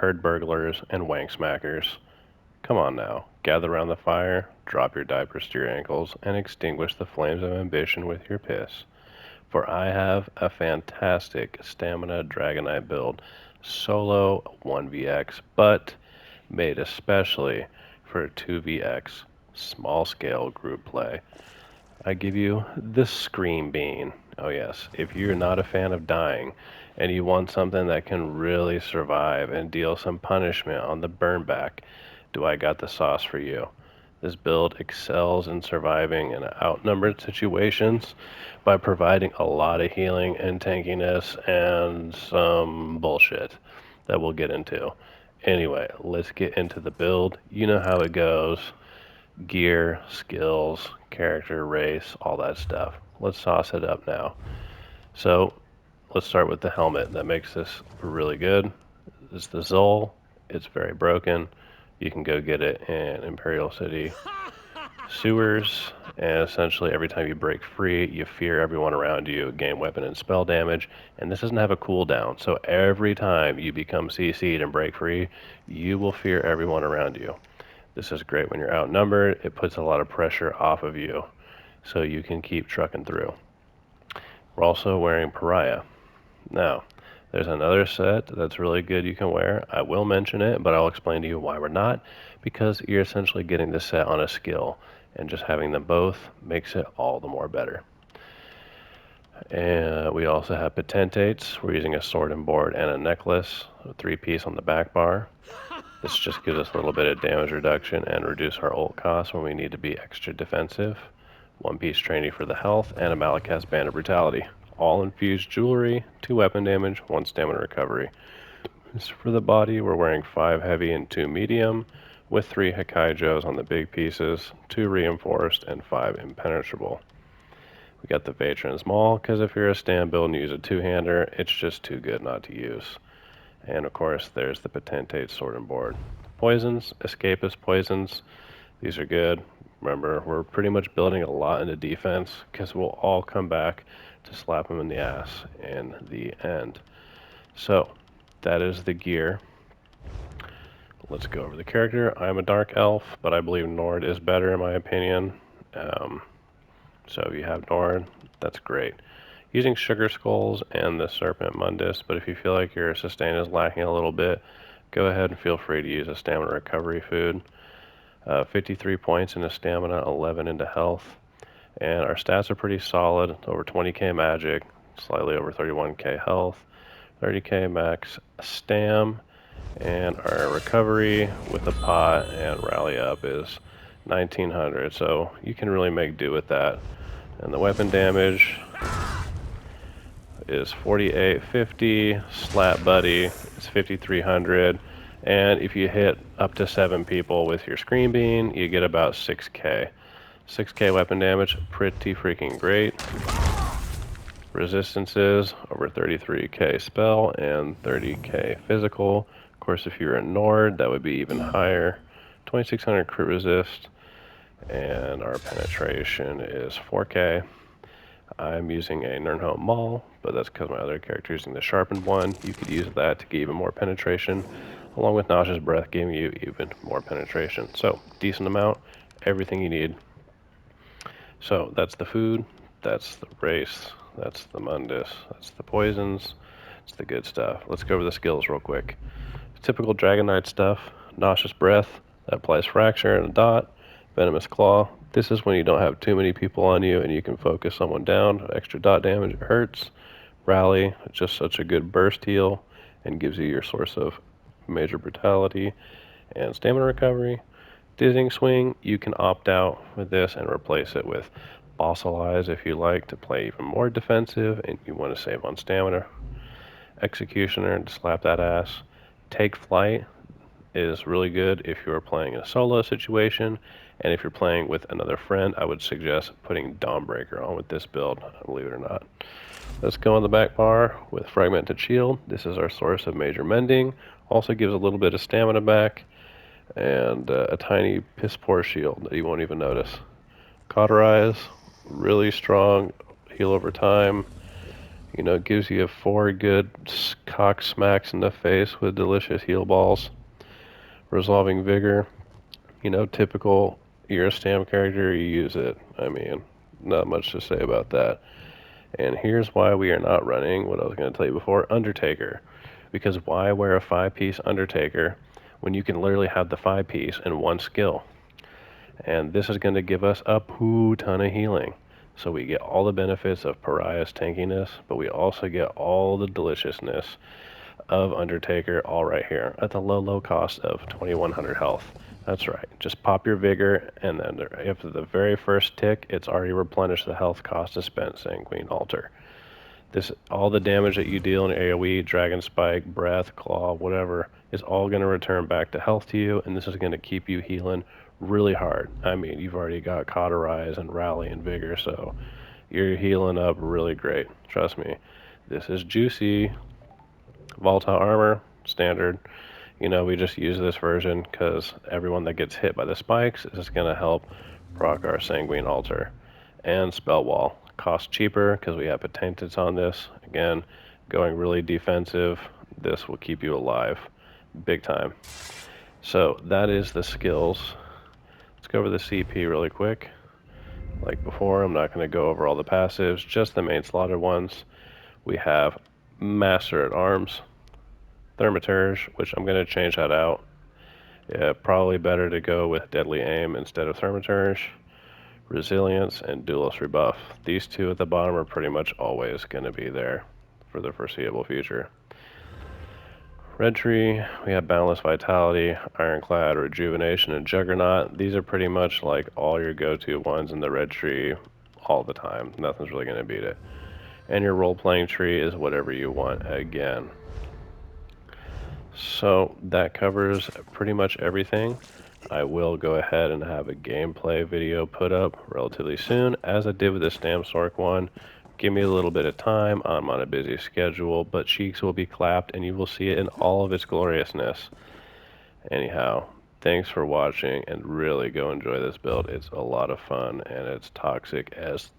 turd burglars, and wank smackers. Come on now, gather around the fire, drop your diapers to your ankles, and extinguish the flames of ambition with your piss. For I have a fantastic stamina Dragonite build, solo 1vx, but made especially for 2vx, small scale group play. I give you the Scream Bean. Oh yes, if you're not a fan of dying, and you want something that can really survive and deal some punishment on the burn back, do I got the sauce for you. This build excels in surviving in outnumbered situations by providing a lot of healing and tankiness and some bullshit that we'll get into. Anyway, let's get into the build. You know how it goes. Gear, skills, character, race, all that stuff. Let's sauce it up now. So, let's start with the helmet that makes this really good. It's the Zol. It's very broken. You can go get it in Imperial City sewers, and essentially every time you break free, you fear everyone around you, gain weapon and spell damage, and this doesn't have a cooldown, so every time you become CC'd and break free, you will fear everyone around you. This is great when you're outnumbered. It puts a lot of pressure off of you, so you can keep trucking through. We're also wearing Pariah. Now, there's another set that's really good you can wear. I will mention it, but I'll explain to you why we're not, because you're essentially getting this set on a skill, and just having them both makes it all the more better. And we also have Potentates. We're using a sword and board and a necklace, a 3-piece on the back bar. This just gives us a little bit of damage reduction and reduce our ult cost when we need to be extra defensive. 1-piece training for the health, and a Malakaz Band of Brutality. All infused jewelry, 2 weapon damage, 1 stamina recovery. For the body, we're wearing 5 heavy and 2 medium, with 3 Hakaijos on the big pieces, 2 reinforced, and 5 impenetrable. We got the Vatran's Maul, because if you're a stand build and use a 2-hander, it's just too good not to use. And of course, there's the Potentate Sword and Board. Poisons, Escapist Poisons, these are good. Remember, we're pretty much building a lot into defense, because we'll all come back to slap them in the ass in the end. So, that is the gear. Let's go over the character. I'm a Dark Elf, but I believe Nord is better in my opinion. So if you have Nord, that's great. Using Sugar Skulls and the Serpent Mundus, but if you feel like your sustain is lacking a little bit, go ahead and feel free to use a stamina recovery food. 53 points into stamina, 11 into health. And our stats are pretty solid, over 20k magic, slightly over 31k health, 30k max stam, and our recovery with the pot and rally up is 1900, so you can really make do with that. And the weapon damage is 4850, slap buddy is 5300, and if you hit up to 7 people with your Scream Bean, you get about 6k. 6k weapon damage, pretty freaking great. Resistances, over 33k spell and 30k physical. Of course, if you're a Nord, that would be even higher. 2600 crit resist, and our penetration is 4k. I'm using a Nirnho Maul, but that's because my other character is using the sharpened one. You could use that to get even more penetration, along with Nauseous Breath giving you even more penetration. So, decent amount, everything you need. So, that's the food, that's the race, that's the Mundus, that's the poisons, it's the good stuff. Let's go over the skills real quick. Typical Dragonite stuff, Nauseous Breath, that applies Fracture and a dot. Venomous Claw, this is when you don't have too many people on you and you can focus someone down. Extra dot damage, it hurts. Rally, just such a good burst heal and gives you your source of major brutality and stamina recovery. Dizzying Swing, you can opt out with this and replace it with Fossilize if you like to play even more defensive and you want to save on stamina. Executioner, to slap that ass. Take Flight is really good if you're playing in a solo situation, and if you're playing with another friend, I would suggest putting Dawnbreaker on with this build, believe it or not. Let's go on the back bar with Fragmented Shield. This is our source of major mending. Also gives a little bit of stamina back, and a tiny piss poor shield that you won't even notice. Cauterize, really strong, heal over time, You know, it gives you 4 good cock smacks in the face with delicious heal balls. Resolving Vigor, you know, typical, you're a stam character, you use it. I mean, not much to say about that. And here's why we are not running what I was going to tell you before, Undertaker. Because why wear a 5-piece Undertaker when you can literally have the 5-piece in one skill? And this is going to give us a ton of healing. So we get all the benefits of Pariah's tankiness, but we also get all the deliciousness of Undertaker all right here at the low cost of 2100 health. That's right. Just pop your vigor, and then after the very first tick, it's already replenished the health cost to spend Sanguine Altar. This, all the damage that you deal in AoE, Dragon Spike, Breath, Claw, whatever, is all going to return back to health to you, and this is going to keep you healing really hard. I mean, you've already got Cauterize and Rally and Vigor, so you're healing up really great. Trust me. This is juicy. Volatile Armor, standard. You know, we just use this version because everyone that gets hit by the spikes is going to help proc our Sanguine Altar. And Spell Wall. Cost cheaper because we have Potentials on this. Again, going really defensive. This will keep you alive. Big time. So that is the skills. Let's go over the CP really quick. Like before, I'm not going to go over all the passives, just the main slaughter ones. We have Master at Arms, Thaumaturge, which I'm going to change that out. Yeah, probably better to go with Deadly Aim instead of Thaumaturge. Resilience and Duelist Rebuff. These two at the bottom are pretty much always going to be there for the foreseeable future. Red Tree, we have Boundless Vitality, Ironclad, Rejuvenation, and Juggernaut. These are pretty much like all your go-to ones in the Red Tree all the time. Nothing's really going to beat it. And your role-playing tree is whatever you want again. So that covers pretty much everything. I will go ahead and have a gameplay video put up relatively soon, as I did with the Stamsork one. Give me a little bit of time. I'm on a busy schedule, but cheeks will be clapped and you will see it in all of its gloriousness. Anyhow, thanks for watching, and really go enjoy this build. It's a lot of fun and it's toxic as